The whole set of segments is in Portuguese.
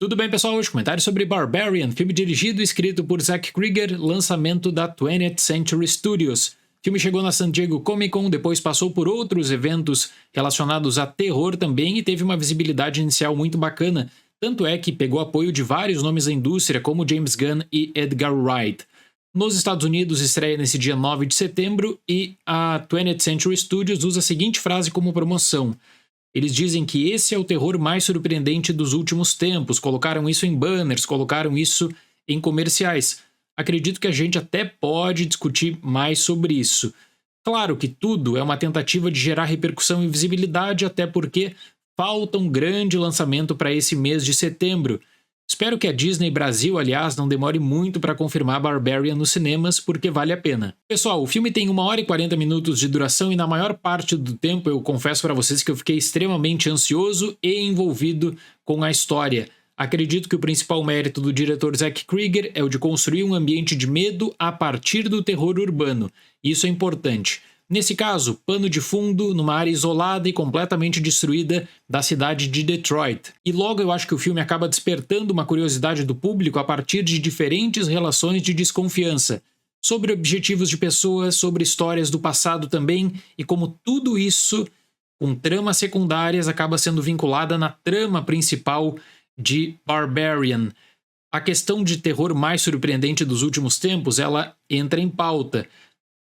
Tudo bem, pessoal? Hoje comentário sobre Barbarian, filme dirigido e escrito por Zack Cregger, lançamento da 20th Century Studios. O filme chegou na San Diego Comic Con, depois passou por outros eventos relacionados a terror também e teve uma visibilidade inicial muito bacana. Tanto é que pegou apoio de vários nomes da indústria, como James Gunn e Edgar Wright. Nos Estados Unidos estreia nesse dia 9 de setembro e a 20th Century Studios usa a seguinte frase como promoção. Eles dizem que esse é o terror mais surpreendente dos últimos tempos, colocaram isso em banners, colocaram isso em comerciais. Acredito que a gente até pode discutir mais sobre isso. Claro que tudo é uma tentativa de gerar repercussão e visibilidade, até porque falta um grande lançamento para esse mês de setembro. Espero que a Disney Brasil, aliás, não demore muito para confirmar Barbarian nos cinemas, porque vale a pena. Pessoal, o filme tem 1 hora e 40 minutos de duração e na maior parte do tempo eu confesso para vocês que eu fiquei extremamente ansioso e envolvido com a história. Acredito que o principal mérito do diretor Zack Cregger é o de construir um ambiente de medo a partir do terror urbano. Isso é importante. Nesse caso, pano de fundo numa área isolada e completamente destruída da cidade de Detroit. E logo eu acho que o filme acaba despertando uma curiosidade do público a partir de diferentes relações de desconfiança, sobre objetivos de pessoas, sobre histórias do passado também, e como tudo isso, com tramas secundárias, acaba sendo vinculada na trama principal de Barbarian. A questão de terror mais surpreendente dos últimos tempos, ela entra em pauta.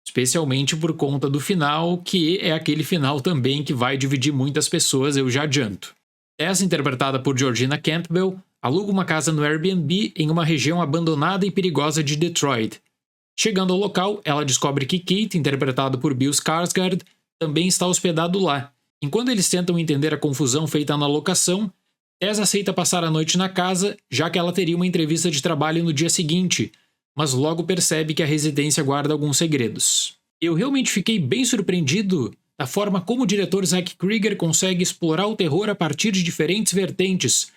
Especialmente por conta do final, que é aquele final também que vai dividir muitas pessoas, eu já adianto. Essa, interpretada por Georgina Campbell, aluga uma casa no Airbnb em uma região abandonada e perigosa de Detroit. Chegando ao local, ela descobre que Keith, interpretado por Bill Skarsgård, também está hospedado lá. Enquanto eles tentam entender a confusão feita na locação, Tess aceita passar a noite na casa, já que ela teria uma entrevista de trabalho no dia seguinte, mas logo percebe que a residência guarda alguns segredos. Eu realmente fiquei bem surpreendido da forma como o diretor Zack Cregger consegue explorar o terror a partir de diferentes vertentes.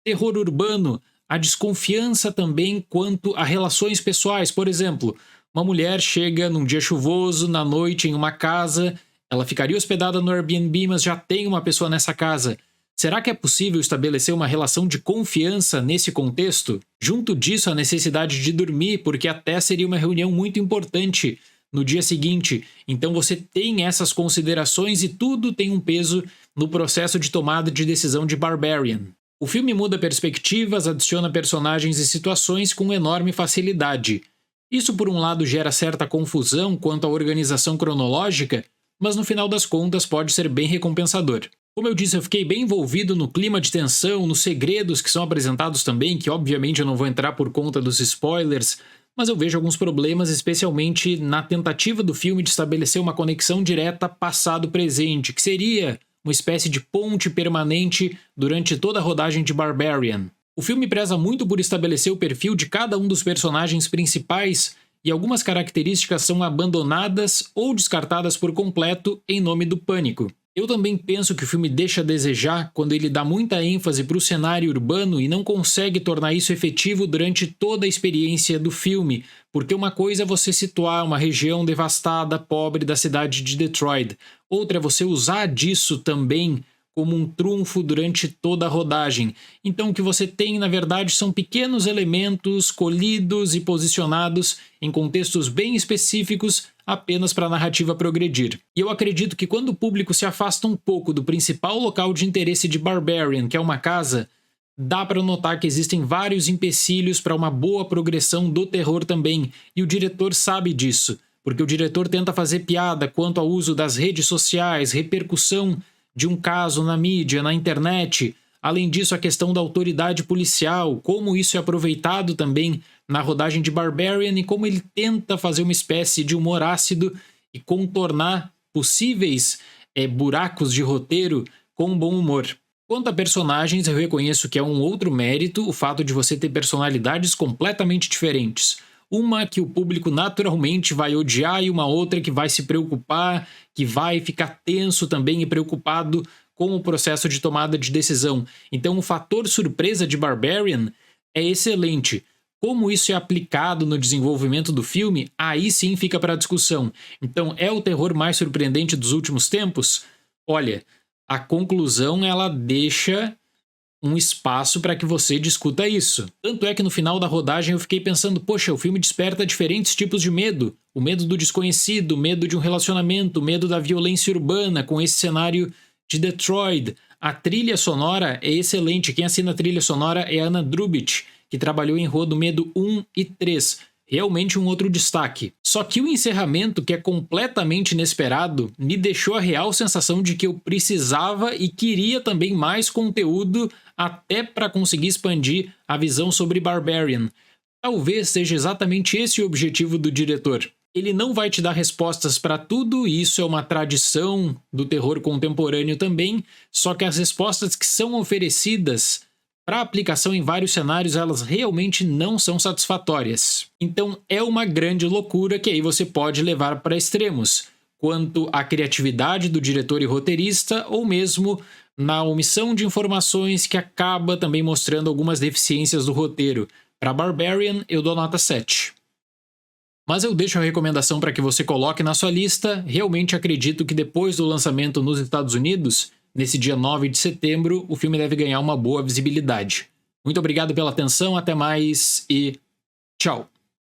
Terror urbano, a desconfiança também quanto a relações pessoais. Por exemplo, uma mulher chega num dia chuvoso, na noite, em uma casa, ela ficaria hospedada no Airbnb, mas já tem uma pessoa nessa casa. Será que é possível estabelecer uma relação de confiança nesse contexto? Junto disso, a necessidade de dormir, porque até seria uma reunião muito importante no dia seguinte. Então você tem essas considerações e tudo tem um peso no processo de tomada de decisão de Barbarian. O filme muda perspectivas, adiciona personagens e situações com enorme facilidade. Isso, por um lado, gera certa confusão quanto à organização cronológica, mas no final das contas pode ser bem recompensador. Como eu disse, eu fiquei bem envolvido no clima de tensão, nos segredos que são apresentados também, que obviamente eu não vou entrar por conta dos spoilers, mas eu vejo alguns problemas, especialmente na tentativa do filme de estabelecer uma conexão direta passado-presente, que seria uma espécie de ponte permanente durante toda a rodagem de Barbarian. O filme preza muito por estabelecer o perfil de cada um dos personagens principais e algumas características são abandonadas ou descartadas por completo em nome do pânico. Eu também penso que o filme deixa a desejar quando ele dá muita ênfase para o cenário urbano e não consegue tornar isso efetivo durante toda a experiência do filme, porque uma coisa é você situar uma região devastada, pobre da cidade de Detroit, outra é você usar disso também como um trunfo durante toda a rodagem. Então o que você tem, na verdade, são pequenos elementos colhidos e posicionados em contextos bem específicos apenas para a narrativa progredir. E eu acredito que quando o público se afasta um pouco do principal local de interesse de Barbarian, que é uma casa, dá para notar que existem vários empecilhos para uma boa progressão do terror também, e o diretor sabe disso, porque o diretor tenta fazer piada quanto ao uso das redes sociais, repercussão de um caso na mídia, na internet. Além disso, a questão da autoridade policial, como isso é aproveitado também na rodagem de Barbarian e como ele tenta fazer uma espécie de humor ácido e contornar possíveis buracos de roteiro com bom humor. Quanto a personagens, eu reconheço que é um outro mérito o fato de você ter personalidades completamente diferentes. Uma que o público naturalmente vai odiar e uma outra que vai se preocupar, que vai ficar tenso também e preocupado com o processo de tomada de decisão. Então o fator surpresa de Barbarian é excelente. Como isso é aplicado no desenvolvimento do filme, aí sim fica para discussão. Então é o terror mais surpreendente dos últimos tempos? Olha, a conclusão ela deixa um espaço para que você discuta isso. Tanto é que no final da rodagem eu fiquei pensando, poxa, o filme desperta diferentes tipos de medo. O medo do desconhecido, o medo de um relacionamento, o medo da violência urbana com esse cenário de Detroit. A trilha sonora é excelente. Quem assina a trilha sonora é a Anna Drubich, que trabalhou em Rua do Medo 1 e 3. Realmente um outro destaque. Só que o encerramento, que é completamente inesperado, me deixou a real sensação de que eu precisava e queria também mais conteúdo até para conseguir expandir a visão sobre Barbarian. Talvez seja exatamente esse o objetivo do diretor. Ele não vai te dar respostas para tudo, e isso é uma tradição do terror contemporâneo também, só que as respostas que são oferecidas para aplicação em vários cenários, elas realmente não são satisfatórias. Então é uma grande loucura que aí você pode levar para extremos, quanto à criatividade do diretor e roteirista, ou mesmo na omissão de informações que acaba também mostrando algumas deficiências do roteiro. Para Barbarian, eu dou nota 7. Mas eu deixo a recomendação para que você coloque na sua lista. Realmente acredito que depois do lançamento nos Estados Unidos, nesse dia 9 de setembro, o filme deve ganhar uma boa visibilidade. Muito obrigado pela atenção, até mais e tchau!